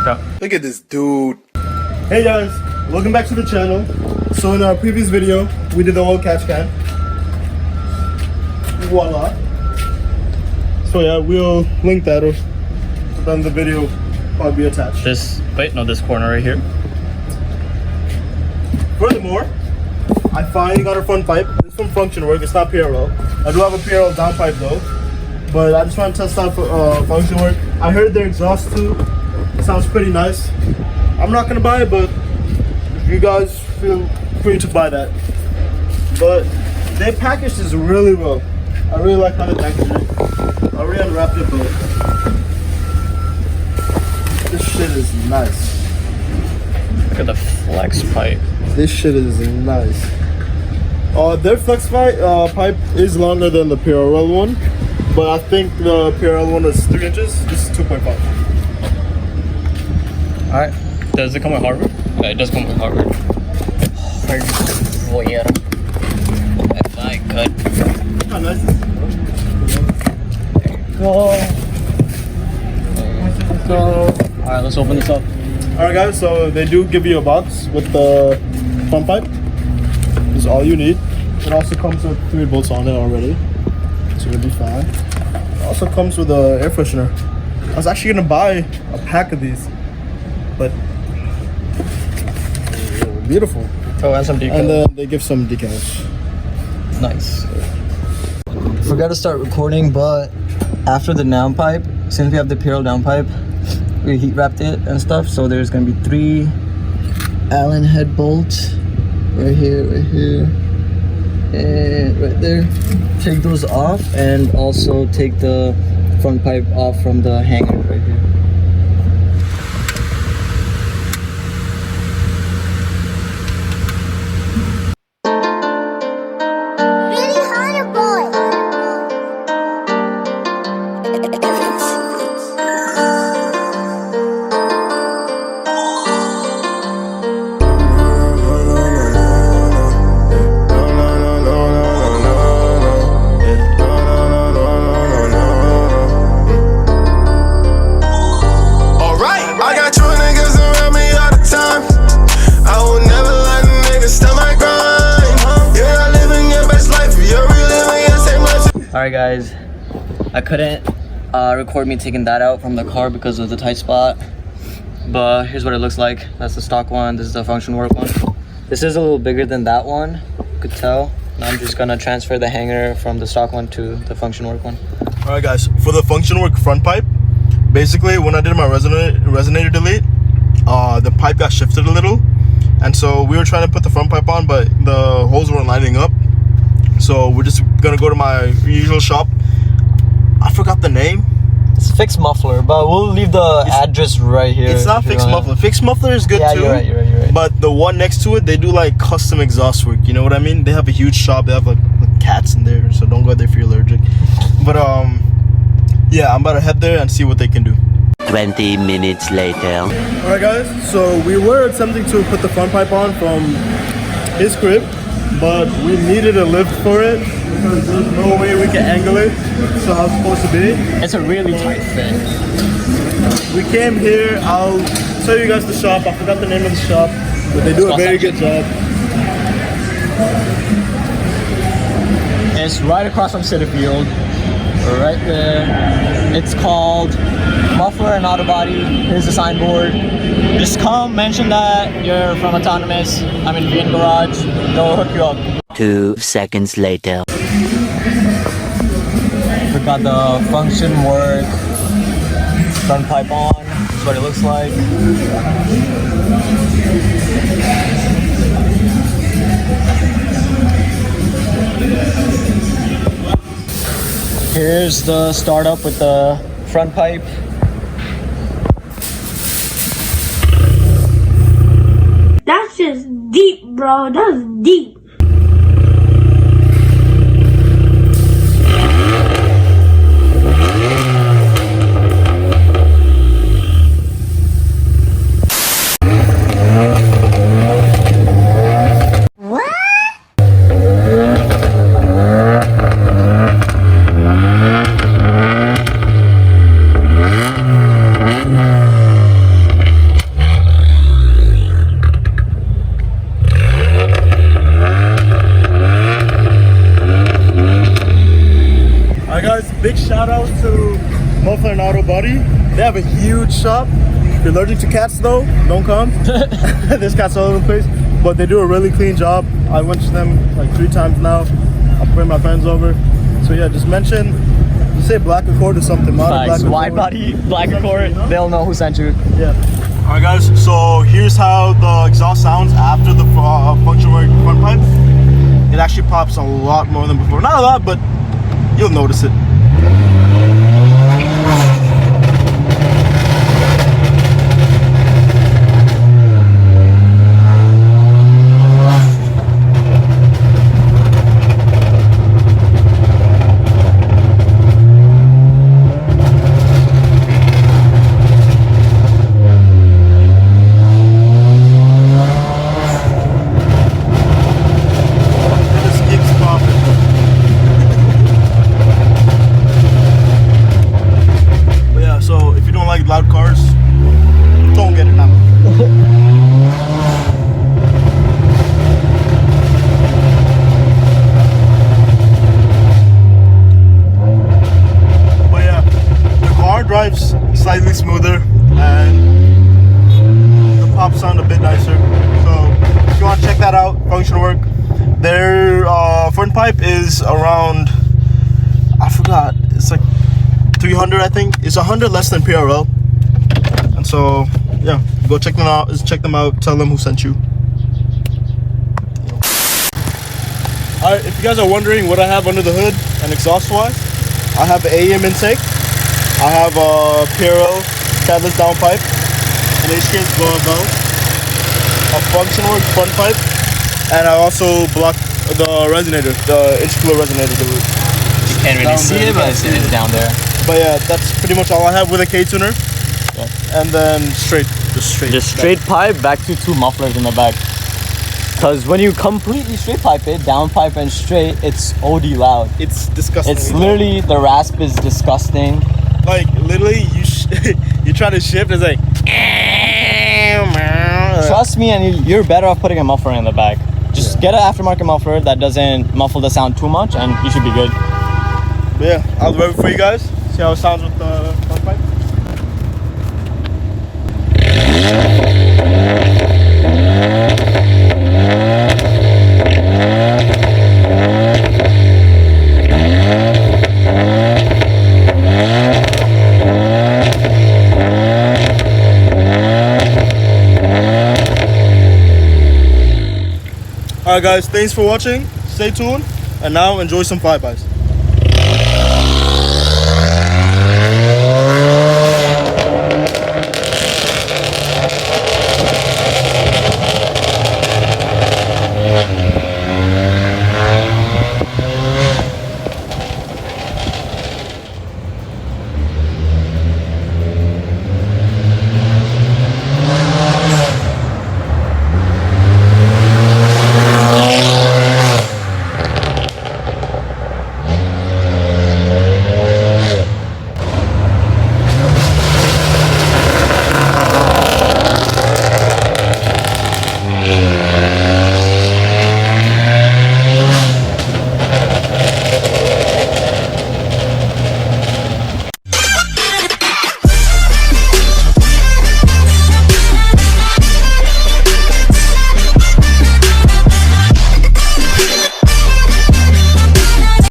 Yeah. Look at this dude. Hey guys, welcome back to the channel. So in our previous video, we did the whole catch can. Voila. So yeah, we'll link that or then the video probably be attached. This corner right here. Furthermore, I finally got a front pipe. It's from FunctionWerk, it's not Prl. I do have a Prl downpipe though. But I just want to test out FunctionWerk. I heard their exhaust too. It sounds pretty nice. I'm not gonna buy it, but if you guys feel free to buy that. But they packaged this really well. I really like how they packaged it. I already unwrapped it, but this shit is nice. Look at the flex pipe. This shit is nice. Their flex pipe is longer than the Prl one, but I think the Prl one is 3 inches. This is 2.5. Alright. Does it come with hardware? Yeah, it does come with hardware. Hardware. If I could. How nice. Go. Alright, let's open this up. Alright guys, so they do give you a box with the front pipe. This is all you need. It also comes with 3 bolts on it already, so it'll be fine. It also comes with an air freshener. I was actually gonna buy a pack of these, but beautiful. Oh, and some decals. And then they give some decals. Nice. Forgot to start recording, but after the downpipe, since we have the Prl downpipe, we heat wrapped it and stuff. So there's gonna be 3 Allen head bolts right here, and right there. Take those off, and also take the front pipe off from the hanger right here. Alright guys, I couldn't record me taking that out from the car because of the tight spot, but here's what it looks like. That's the stock one, this is the FunctionWerk one. This is a little bigger than that one, you could tell. Now I'm just gonna transfer the hanger from the stock one to the FunctionWerk one. Alright guys, for the FunctionWerk front pipe, basically when I did my resonator delete, the pipe got shifted a little, and so we were trying to put the front pipe on, but the holes weren't lining up. So we're just gonna go to my usual shop. I forgot the name. It's Fixed Muffler, but we'll leave the address right here. It's not Fixed Muffler. Fixed Muffler is good too. Yeah, you're right. But the one next to it, they do like custom exhaust work. You know what I mean? They have a huge shop. They have like cats in there, so don't go there if you're allergic. But yeah, I'm about to head there and see what they can do. 20 minutes later. Alright guys, so we were attempting to put the front pipe on from his crib, but we needed a lift for it because there's no way we can angle it so how it's supposed to be. It's a really tight fit. We came here, I'll tell you guys the shop. I forgot the name of the shop, but they do a very good job. It's right across from City Field, right there. It's called Muffler and Auto Body. Here's the signboard. Just come, mention that you're from Autonomous. I'm in VN Garage. They'll hook you up. 2 seconds later. We got the FunctionWerk front pipe on. That's what it looks like. Here's the startup with the front pipe. That's just deep, bro. That's deep. body. They have a huge shop. If you're allergic to cats though, don't come. There's cats all over the place. But they do a really clean job. I went to them like 3 times now. I'll bring my friends over. So yeah, just say Black Accord or something. Nice. Wide body, Black Accord. They'll know who sent you. Yeah. Alright guys, so here's how the exhaust sounds after the FunctionWerk Frontpipe. It actually pops a lot more than before. Not a lot, but you'll notice it. Loud cars, don't get it now. But yeah, the car drives slightly smoother and the pops sound a bit nicer. So if you want to check that out, FunctionWerk, their front pipe is around, I forgot, it's like 300, I think. It's 100 less than PRL. And so yeah, go check them out. Tell them who sent you. Alright, if you guys are wondering what I have under the hood and exhaust wise, I have an AM intake, I have a Prl Catless Downpipe, an Xgen valve, a FunctionWerk Frontpipe, and I also block the resonator, the intercooler resonator. You can't really see it, but it's down there. But yeah, that's pretty much all I have with a K-tuner. Yeah. And then just straight pipe back to 2 mufflers in the back. Because when you completely straight pipe it, down pipe and straight, it's OD loud. It's disgusting. It's literally, the rasp is disgusting. Like literally, you try to shift, it's like. Trust me, and you're better off putting a muffler in the back. Just get an aftermarket muffler that doesn't muffle the sound too much, and you should be good. But yeah, I'll rev it for you guys. See how it sounds with the front pipe. Alright guys, thanks for watching. Stay tuned, and now enjoy some flybys.